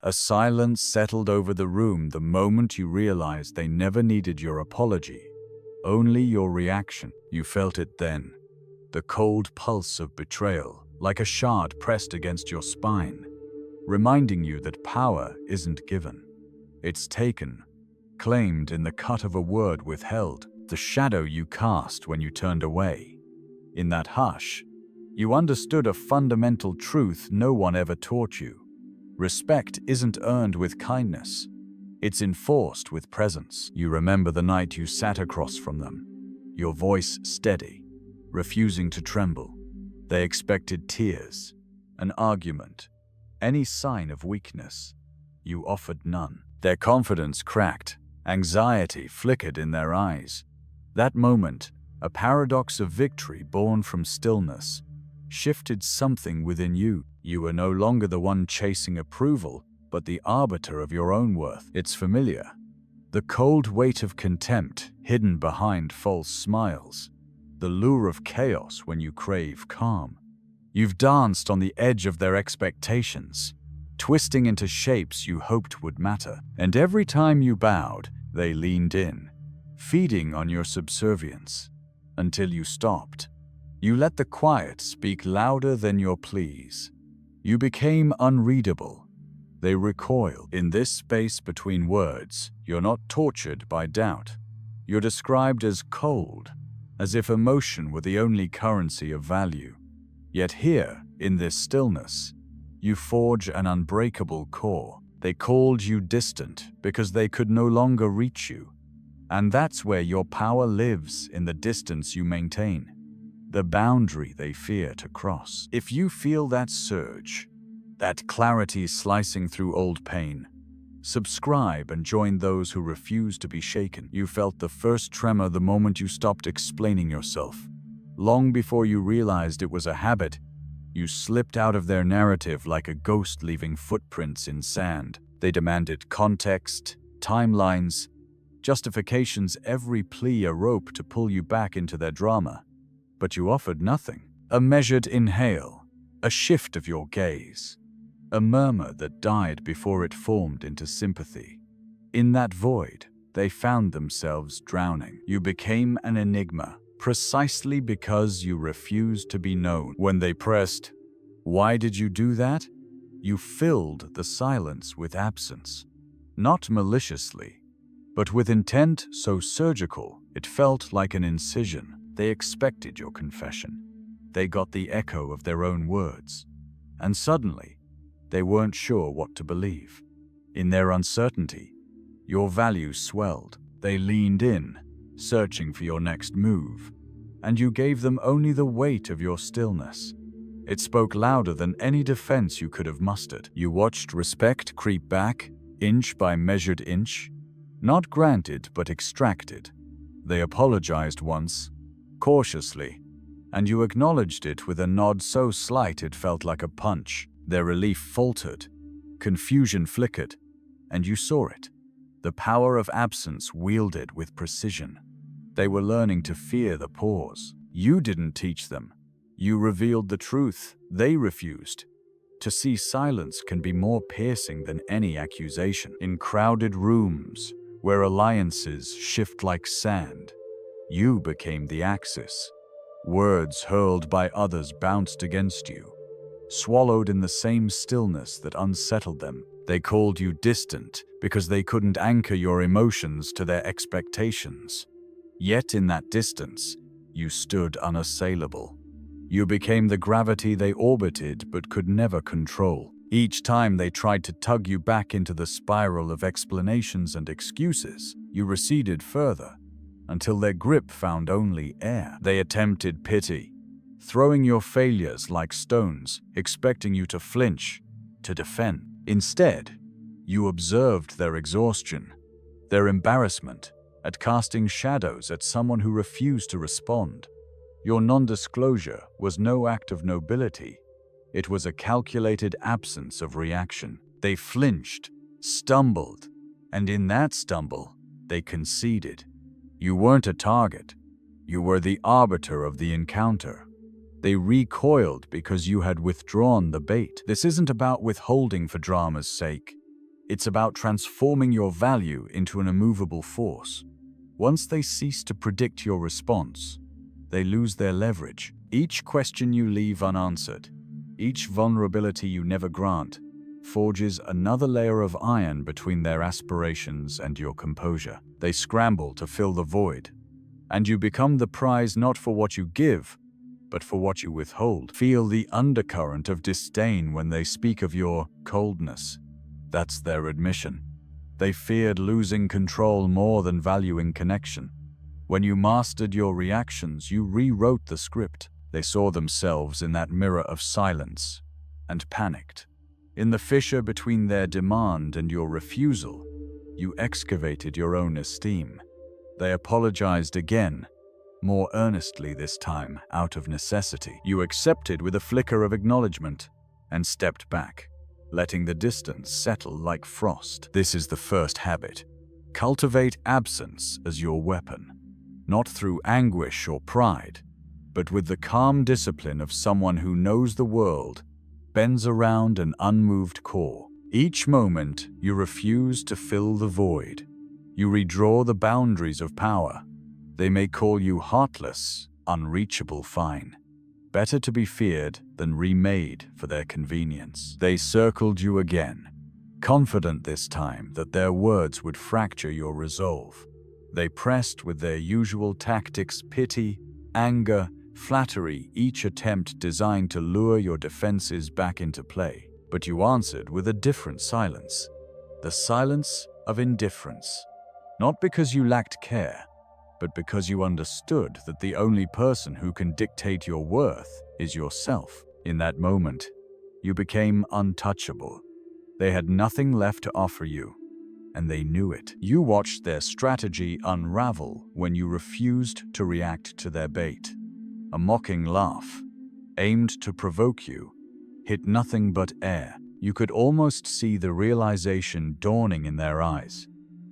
A silence settled over the room the moment you realized they never needed your apology, only your reaction. You felt it then, the cold pulse of betrayal, like a shard pressed against your spine, reminding you that power isn't given. It's taken, claimed in the cut of a word withheld, the shadow you cast when you turned away. In that hush, you understood a fundamental truth no one ever taught you. Respect isn't earned with kindness. It's enforced with presence. You remember the night you sat across from them, your voice steady, refusing to tremble. They expected tears, an argument, any sign of weakness. You offered none. Their confidence cracked, anxiety flickered in their eyes. That moment, a paradox of victory born from stillness, shifted something within you. You were no longer the one chasing approval, but the arbiter of your own worth. It's familiar. The cold weight of contempt hidden behind false smiles. The lure of chaos when you crave calm. You've danced on the edge of their expectations, twisting into shapes you hoped would matter. And every time you bowed, they leaned in, feeding on your subservience, until you stopped. You let the quiet speak louder than your pleas. You became unreadable. They recoiled. In this space between words, you're not tortured by doubt. You're described as cold, as if emotion were the only currency of value. Yet here, in this stillness, you forge an unbreakable core. They called you distant because they could no longer reach you. And that's where your power lives, in the distance you maintain, the boundary they fear to cross. If you feel that surge, that clarity slicing through old pain, subscribe and join those who refuse to be shaken. You felt the first tremor the moment you stopped explaining yourself. Long before you realized it was a habit, you slipped out of their narrative like a ghost leaving footprints in sand. They demanded context, timelines, justifications, every plea a rope to pull you back into their drama. But you offered nothing. A measured inhale, a shift of your gaze, a murmur that died before it formed into sympathy. In that void, they found themselves drowning. You became an enigma, precisely because you refused to be known. When they pressed, "Why did you do that?" you filled the silence with absence. Not maliciously, but with intent so surgical it felt like an incision. They expected your confession. They got the echo of their own words. And suddenly, they weren't sure what to believe. In their uncertainty, your value swelled. They leaned in, searching for your next move, and you gave them only the weight of your stillness. It spoke louder than any defense you could have mustered. You watched respect creep back, inch by measured inch, not granted but extracted. They apologized once, cautiously, and you acknowledged it with a nod so slight it felt like a punch. Their relief faltered, confusion flickered, and you saw it. The power of absence wielded with precision. They were learning to fear the pause. You didn't teach them. You revealed the truth. They refused. To see silence can be more piercing than any accusation. In crowded rooms, where alliances shift like sand, you became the axis. Words hurled by others bounced against you, swallowed in the same stillness that unsettled them. They called you distant because they couldn't anchor your emotions to their expectations. Yet in that distance, you stood unassailable. You became the gravity they orbited but could never control. Each time they tried to tug you back into the spiral of explanations and excuses, you receded further, until their grip found only air. They attempted pity, throwing your failures like stones, expecting you to flinch, to defend. Instead, you observed their exhaustion, their embarrassment at casting shadows at someone who refused to respond. Your non-disclosure was no act of nobility. It was a calculated absence of reaction. They flinched, stumbled, and in that stumble, they conceded. You weren't a target. You were the arbiter of the encounter. They recoiled because you had withdrawn the bait. This isn't about withholding for drama's sake. It's about transforming your value into an immovable force. Once they cease to predict your response, they lose their leverage. Each question you leave unanswered, each vulnerability you never grant, forges another layer of iron between their aspirations and your composure. They scramble to fill the void, and you become the prize not for what you give, but for what you withhold. Feel the undercurrent of disdain when they speak of your coldness. That's their admission. They feared losing control more than valuing connection. When you mastered your reactions, you rewrote the script. They saw themselves in that mirror of silence and panicked. In the fissure between their demand and your refusal, you excavated your own esteem. They apologized again, more earnestly this time, out of necessity. You accepted with a flicker of acknowledgement and stepped back, letting the distance settle like frost. This is the first habit. Cultivate absence as your weapon, not through anguish or pride, but with the calm discipline of someone who knows the world bends around an unmoved core. Each moment you refuse to fill the void, you redraw the boundaries of power. They may call you heartless, unreachable, fine. Better to be feared than remade for their convenience. They circled you again, confident this time that their words would fracture your resolve. They pressed with their usual tactics: pity, anger, flattery, each attempt designed to lure your defenses back into play. But you answered with a different silence, the silence of indifference. Not because you lacked care, but because you understood that the only person who can dictate your worth is yourself. In that moment, you became untouchable. They had nothing left to offer you, and they knew it. You watched their strategy unravel when you refused to react to their bait. A mocking laugh, aimed to provoke you, hit nothing but air. You could almost see the realization dawning in their eyes.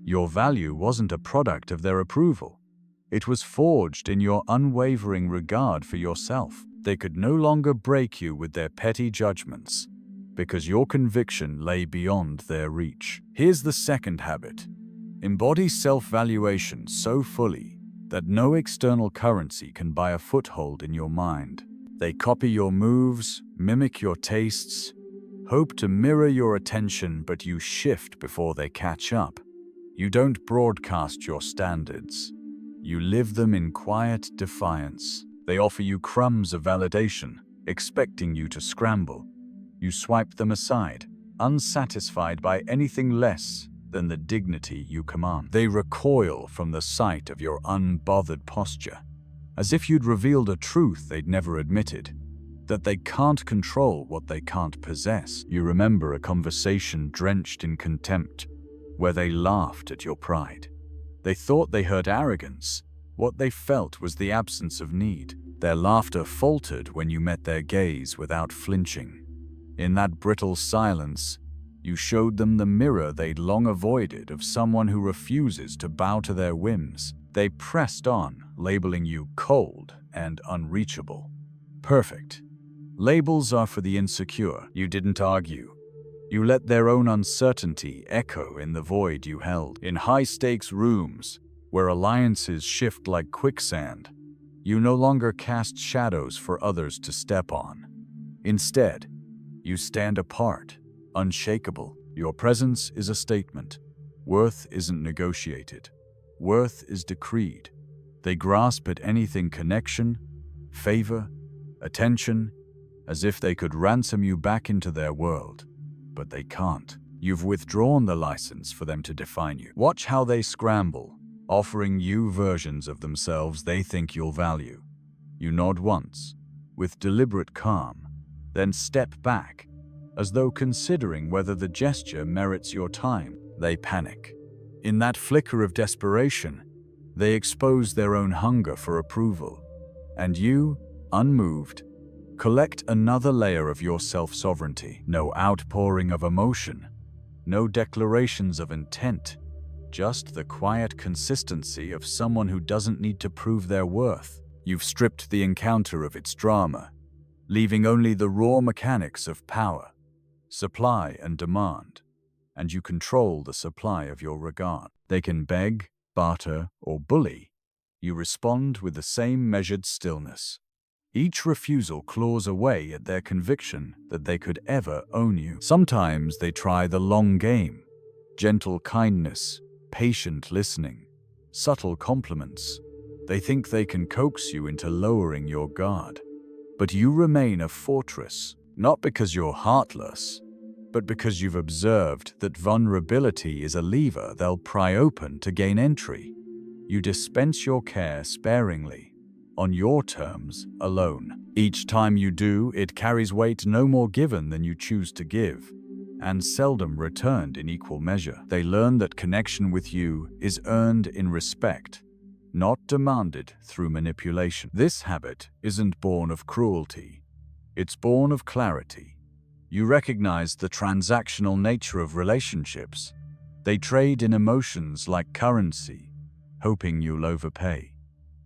Your value wasn't a product of their approval. It was forged in your unwavering regard for yourself. They could no longer break you with their petty judgments, because your conviction lay beyond their reach. Here's the second habit. Embody self-valuation so fully that no external currency can buy a foothold in your mind. They copy your moves, mimic your tastes, hope to mirror your attention, but you shift before they catch up. You don't broadcast your standards. You live them in quiet defiance. They offer you crumbs of validation, expecting you to scramble. You swipe them aside, unsatisfied by anything less than the dignity you command. They recoil from the sight of your unbothered posture, as if you'd revealed a truth they'd never admitted, that they can't control what they can't possess. You remember a conversation drenched in contempt, where they laughed at your pride. They thought they heard arrogance. What they felt was the absence of need. Their laughter faltered when you met their gaze without flinching. In that brittle silence, you showed them the mirror they'd long avoided of someone who refuses to bow to their whims. They pressed on, labeling you cold and unreachable. Perfect. Labels are for the insecure. You didn't argue. You let their own uncertainty echo in the void you held. In high-stakes rooms, where alliances shift like quicksand, you no longer cast shadows for others to step on. Instead, you stand apart, unshakable. Your presence is a statement. Worth isn't negotiated. Worth is decreed. They grasp at anything: connection, favor, attention, as if they could ransom you back into their world. But they can't. You've withdrawn the license for them to define you. Watch how they scramble, offering you versions of themselves they think you'll value. You nod once, with deliberate calm, then step back, as though considering whether the gesture merits your time. They panic. In that flicker of desperation, they expose their own hunger for approval. And you, unmoved, collect another layer of your self-sovereignty. No outpouring of emotion, no declarations of intent, just the quiet consistency of someone who doesn't need to prove their worth. You've stripped the encounter of its drama, leaving only the raw mechanics of power, supply and demand. and you control the supply of your regard. They can beg, barter, or bully. You respond with the same measured stillness. Each refusal claws away at their conviction that they could ever own you. Sometimes they try the long game. Gentle kindness, patient listening, subtle compliments. They think they can coax you into lowering your guard. But you remain a fortress, not because you're heartless, but because you've observed that vulnerability is a lever they'll pry open to gain entry. You dispense your care sparingly, on your terms alone. Each time you do, it carries weight no more given than you choose to give, and seldom returned in equal measure. They learn that connection with you is earned in respect, not demanded through manipulation. This habit isn't born of cruelty. It's born of clarity. You recognize the transactional nature of relationships. They trade in emotions like currency, hoping you'll overpay.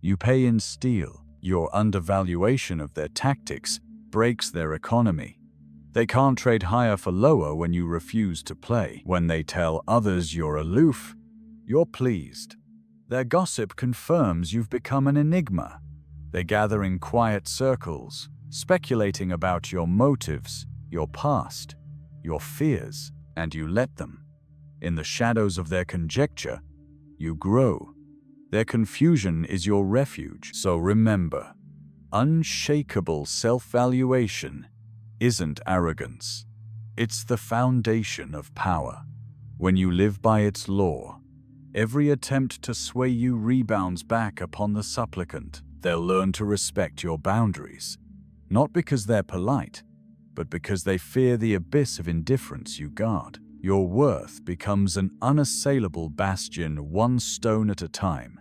You pay in steel. Your undervaluation of their tactics breaks their economy. They can't trade higher for lower when you refuse to play. When they tell others you're aloof, you're pleased. Their gossip confirms you've become an enigma. They gather in quiet circles, speculating about your motives, your past, your fears, and you let them. In the shadows of their conjecture, you grow. Their confusion is your refuge. So remember, unshakable self-valuation isn't arrogance. It's the foundation of power. When you live by its law, every attempt to sway you rebounds back upon the supplicant. They'll learn to respect your boundaries, not because they're polite, but because they fear the abyss of indifference you guard. Your worth becomes an unassailable bastion, one stone at a time,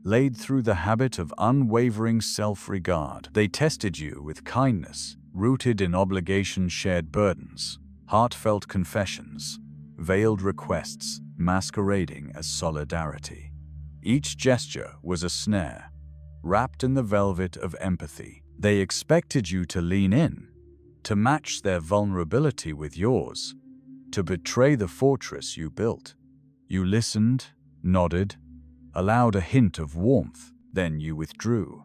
laid through the habit of unwavering self-regard. They tested you with kindness, rooted in obligation, shared burdens, heartfelt confessions, veiled requests masquerading as solidarity. Each gesture was a snare, wrapped in the velvet of empathy. They expected you to lean in, to match their vulnerability with yours, to betray the fortress you built. You listened, nodded, allowed a hint of warmth, then you withdrew,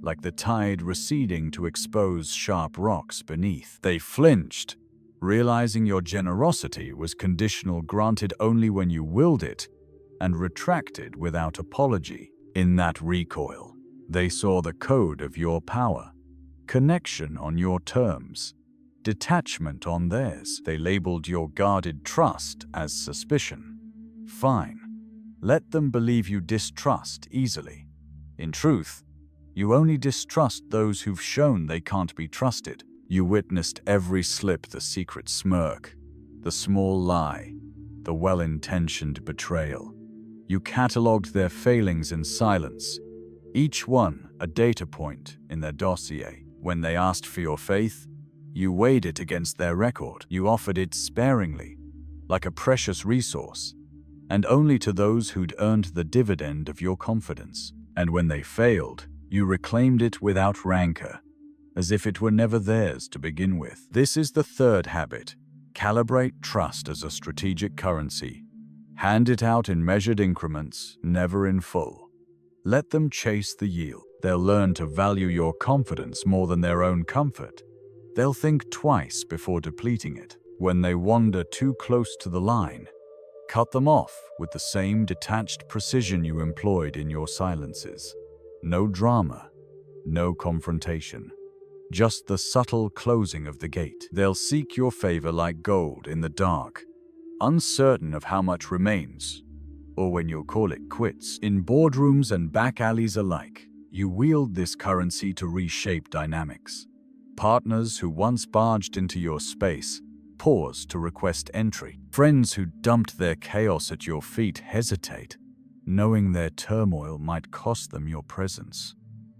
like the tide receding to expose sharp rocks beneath. They flinched, realizing your generosity was conditional, granted only when you willed it, and retracted without apology. In that recoil, they saw the code of your power: connection on your terms, detachment on theirs. They labeled your guarded trust as suspicion. Fine. Let them believe you distrust easily. In truth, you only distrust those who've shown they can't be trusted. You witnessed every slip, the secret smirk, the small lie, the well-intentioned betrayal. You catalogued their failings in silence, each one a data point in their dossier. When they asked for your faith, you weighed it against their record. You offered it sparingly, like a precious resource, and only to those who'd earned the dividend of your confidence. And when they failed, you reclaimed it without rancor, as if it were never theirs to begin with. This is the third habit. Calibrate trust as a strategic currency. Hand it out in measured increments, never in full. Let them chase the yield. They'll learn to value your confidence more than their own comfort. They'll think twice before depleting it. When they wander too close to the line, cut them off with the same detached precision you employed in your silences. No drama, no confrontation, just the subtle closing of the gate. They'll seek your favor like gold in the dark, uncertain of how much remains, or when you'll call it quits. In boardrooms and back alleys alike, you wield this currency to reshape dynamics. Partners who once barged into your space pause to request entry. Friends who dumped their chaos at your feet hesitate, knowing their turmoil might cost them your presence.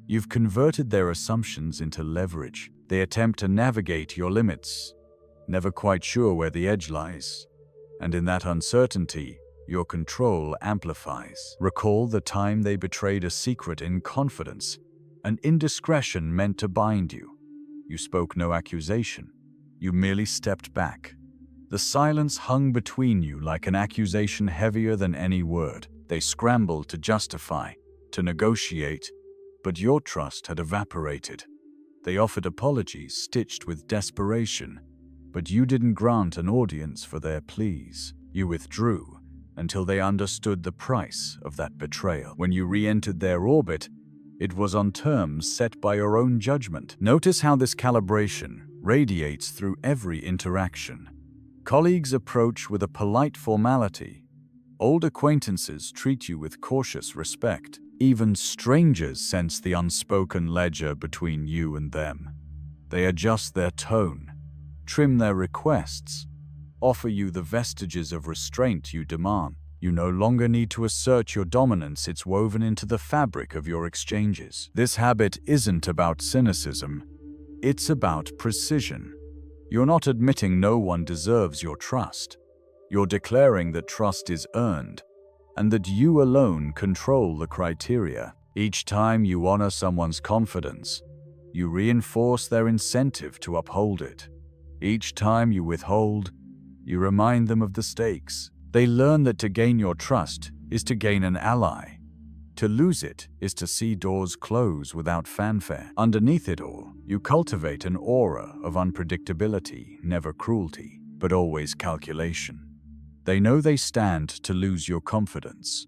You've converted their assumptions into leverage. They attempt to navigate your limits, never quite sure where the edge lies. And in that uncertainty, your control amplifies. Recall the time they betrayed a secret in confidence, an indiscretion meant to bind you. You spoke no accusation. You merely stepped back. The silence hung between you like an accusation heavier than any word. They scrambled to justify, to negotiate, but your trust had evaporated. They offered apologies stitched with desperation, but you didn't grant an audience for their pleas. You withdrew until they understood the price of that betrayal. When you re-entered their orbit, it was on terms set by your own judgment. Notice how this calibration radiates through every interaction. Colleagues approach with a polite formality. Old acquaintances treat you with cautious respect. Even strangers sense the unspoken ledger between you and them. They adjust their tone, trim their requests, offer you the vestiges of restraint you demand. You no longer need to assert your dominance, it's woven into the fabric of your exchanges. This habit isn't about cynicism, it's about precision. You're not admitting no one deserves your trust. You're declaring that trust is earned, and that you alone control the criteria. Each time you honor someone's confidence, you reinforce their incentive to uphold it. Each time you withhold, you remind them of the stakes. They learn that to gain your trust is to gain an ally. To lose it is to see doors close without fanfare. Underneath it all, you cultivate an aura of unpredictability, never cruelty, but always calculation. They know they stand to lose your confidence,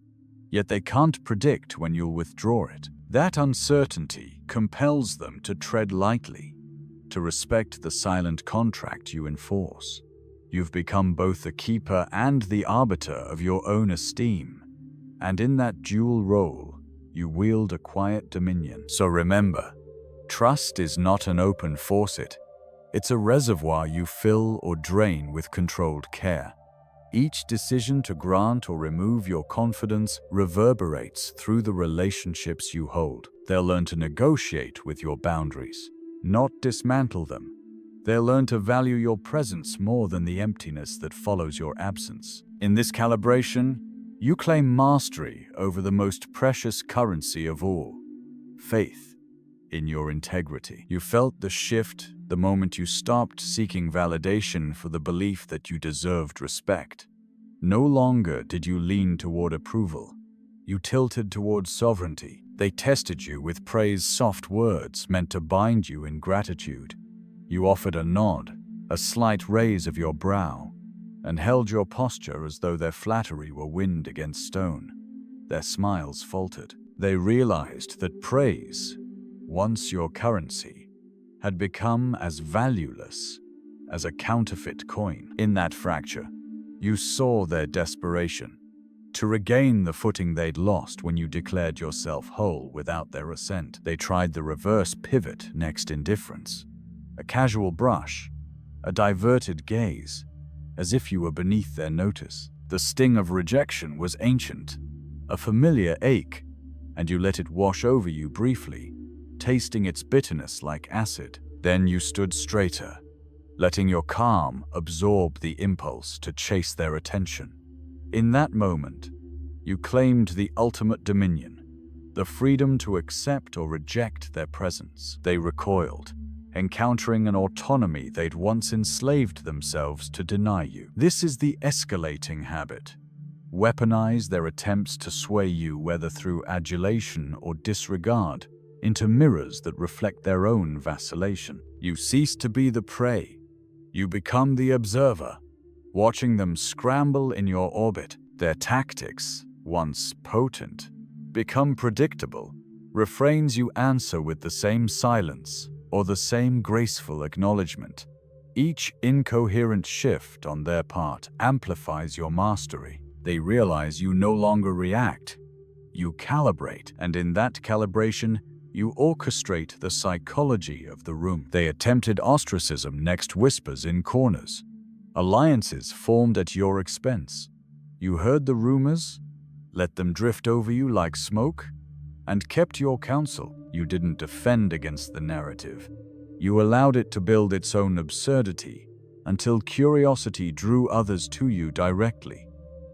yet they can't predict when you'll withdraw it. That uncertainty compels them to tread lightly, to respect the silent contract you enforce. You've become both the keeper and the arbiter of your own esteem, and in that dual role, you wield a quiet dominion. So remember, trust is not an open faucet. It's a reservoir you fill or drain with controlled care. Each decision to grant or remove your confidence reverberates through the relationships you hold. They'll learn to negotiate with your boundaries, not dismantle them. They'll learn to value your presence more than the emptiness that follows your absence. In this calibration, you claim mastery over the most precious currency of all, faith in your integrity. You felt the shift the moment you stopped seeking validation for the belief that you deserved respect. No longer did you lean toward approval. You tilted toward sovereignty. They tested you with praise, soft words meant to bind you in gratitude. You offered a nod, a slight raise of your brow, and held your posture as though their flattery were wind against stone. Their smiles faltered. They realized that praise, once your currency, had become as valueless as a counterfeit coin. In that fracture, you saw their desperation to regain the footing they'd lost when you declared yourself whole without their assent. They tried the reverse pivot next: indifference, a casual brush, a diverted gaze, as if you were beneath their notice. The sting of rejection was ancient, a familiar ache, and you let it wash over you briefly, tasting its bitterness like acid. Then you stood straighter, letting your calm absorb the impulse to chase their attention. In that moment, you claimed the ultimate dominion, the freedom to accept or reject their presence. They recoiled, encountering an autonomy they'd once enslaved themselves to deny you. This is the escalating habit. Weaponize their attempts to sway you, whether through adulation or disregard, into mirrors that reflect their own vacillation. You cease to be the prey. You become the observer, watching them scramble in your orbit. Their tactics, once potent, become predictable. Refrains you answer with the same silence or the same graceful acknowledgement. Each incoherent shift on their part amplifies your mastery. They realize you no longer react, you calibrate, and in that calibration, you orchestrate the psychology of the room. They attempted ostracism, next whispers in corners. Alliances formed at your expense. You heard the rumors, let them drift over you like smoke, and kept your counsel. You didn't defend against the narrative. You allowed it to build its own absurdity until curiosity drew others to you directly,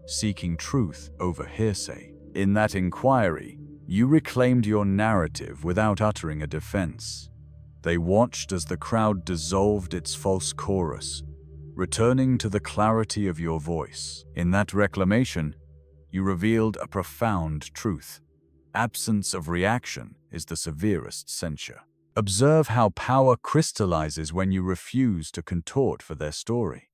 seeking truth over hearsay. In that inquiry, you reclaimed your narrative without uttering a defense. They watched as the crowd dissolved its false chorus, returning to the clarity of your voice. In that reclamation, you revealed a profound truth. Absence of reaction is the severest censure. Observe how power crystallizes when you refuse to contort for their story.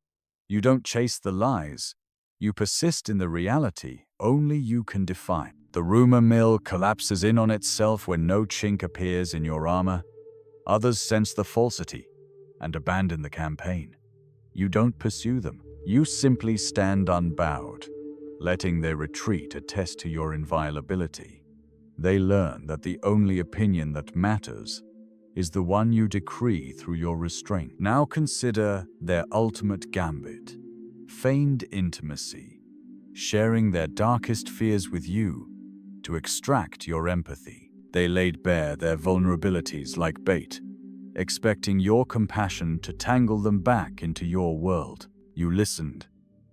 You don't chase the lies. You persist in the reality only you can define. The rumor mill collapses in on itself when no chink appears in your armor. Others sense the falsity and abandon the campaign. You don't pursue them. You simply stand unbowed, letting their retreat attest to your inviolability. They learn that the only opinion that matters is the one you decree through your restraint. Now consider their ultimate gambit: feigned intimacy, sharing their darkest fears with you to extract your empathy. They laid bare their vulnerabilities like bait, expecting your compassion to tangle them back into your world. You listened,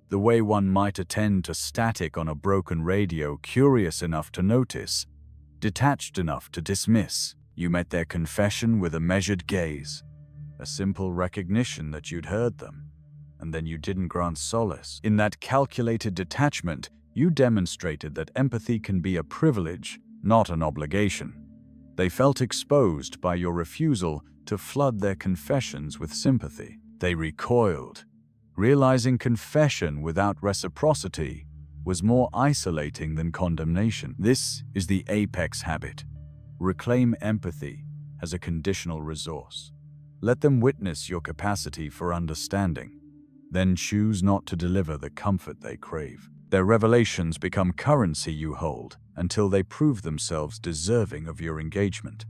the way one might attend to static on a broken radio, curious enough to notice, detached enough to dismiss. You met their confession with a measured gaze, a simple recognition that you'd heard them, and then you didn't grant solace. In that calculated detachment, you demonstrated that empathy can be a privilege, not an obligation. They felt exposed by your refusal to flood their confessions with sympathy. They recoiled, realizing confession without reciprocity was more isolating than condemnation. This is the apex habit. Reclaim empathy as a conditional resource. Let them witness your capacity for understanding, then choose not to deliver the comfort they crave. Their revelations become currency you hold until they prove themselves deserving of your engagement.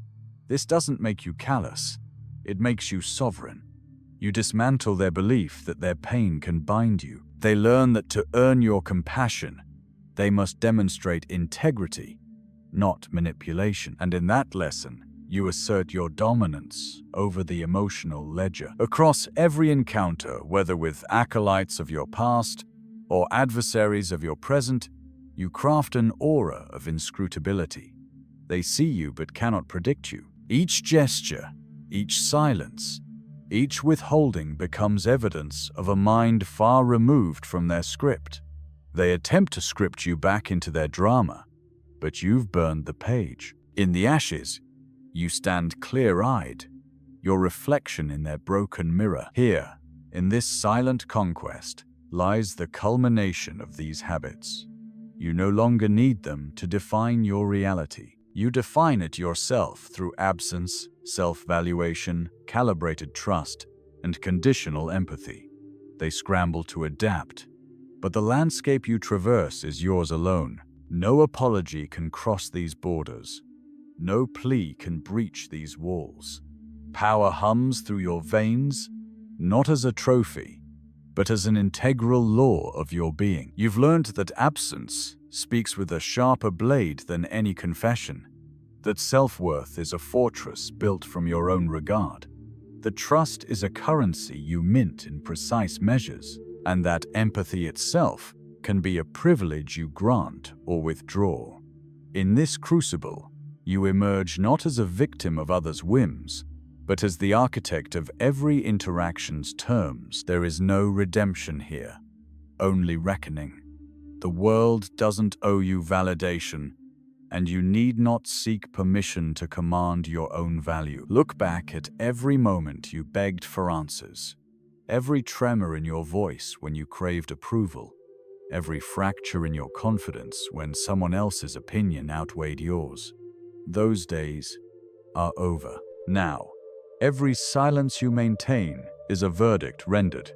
This doesn't make you callous, it makes you sovereign. You dismantle their belief that their pain can bind you. They learn that to earn your compassion, they must demonstrate integrity, not manipulation. And in that lesson, you assert your dominance over the emotional ledger. Across every encounter, whether with acolytes of your past or adversaries of your present, you craft an aura of inscrutability. They see you but cannot predict you. Each gesture, each silence, each withholding becomes evidence of a mind far removed from their script. They attempt to script you back into their drama, but you've burned the page. In the ashes, you stand clear-eyed, your reflection in their broken mirror. Here, in this silent conquest, lies the culmination of these habits. You no longer need them to define your reality. You define it yourself through absence, self-valuation, calibrated trust, and conditional empathy. They scramble to adapt, but the landscape you traverse is yours alone. No apology can cross these borders. No plea can breach these walls. Power hums through your veins, not as a trophy, but as an integral law of your being. You've learned that absence speaks with a sharper blade than any confession, that self-worth is a fortress built from your own regard, that trust is a currency you mint in precise measures, and that empathy itself can be a privilege you grant or withdraw. In this crucible, you emerge not as a victim of others' whims, but as the architect of every interaction's terms. There is no redemption here, only reckoning. The world doesn't owe you validation, and you need not seek permission to command your own value. Look back at every moment you begged for answers, every tremor in your voice when you craved approval, every fracture in your confidence when someone else's opinion outweighed yours. Those days are over. Now, every silence you maintain is a verdict rendered.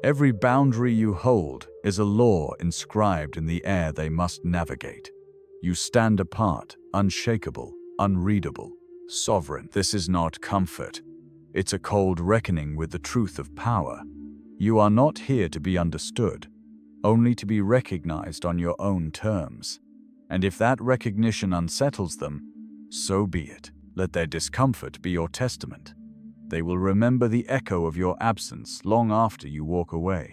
Every boundary you hold is a law inscribed in the air they must navigate. You stand apart, unshakable, unreadable, sovereign. This is not comfort. It's a cold reckoning with the truth of power. You are not here to be understood, only to be recognized on your own terms. And if that recognition unsettles them, so be it. Let their discomfort be your testament. They will remember the echo of your absence long after you walk away.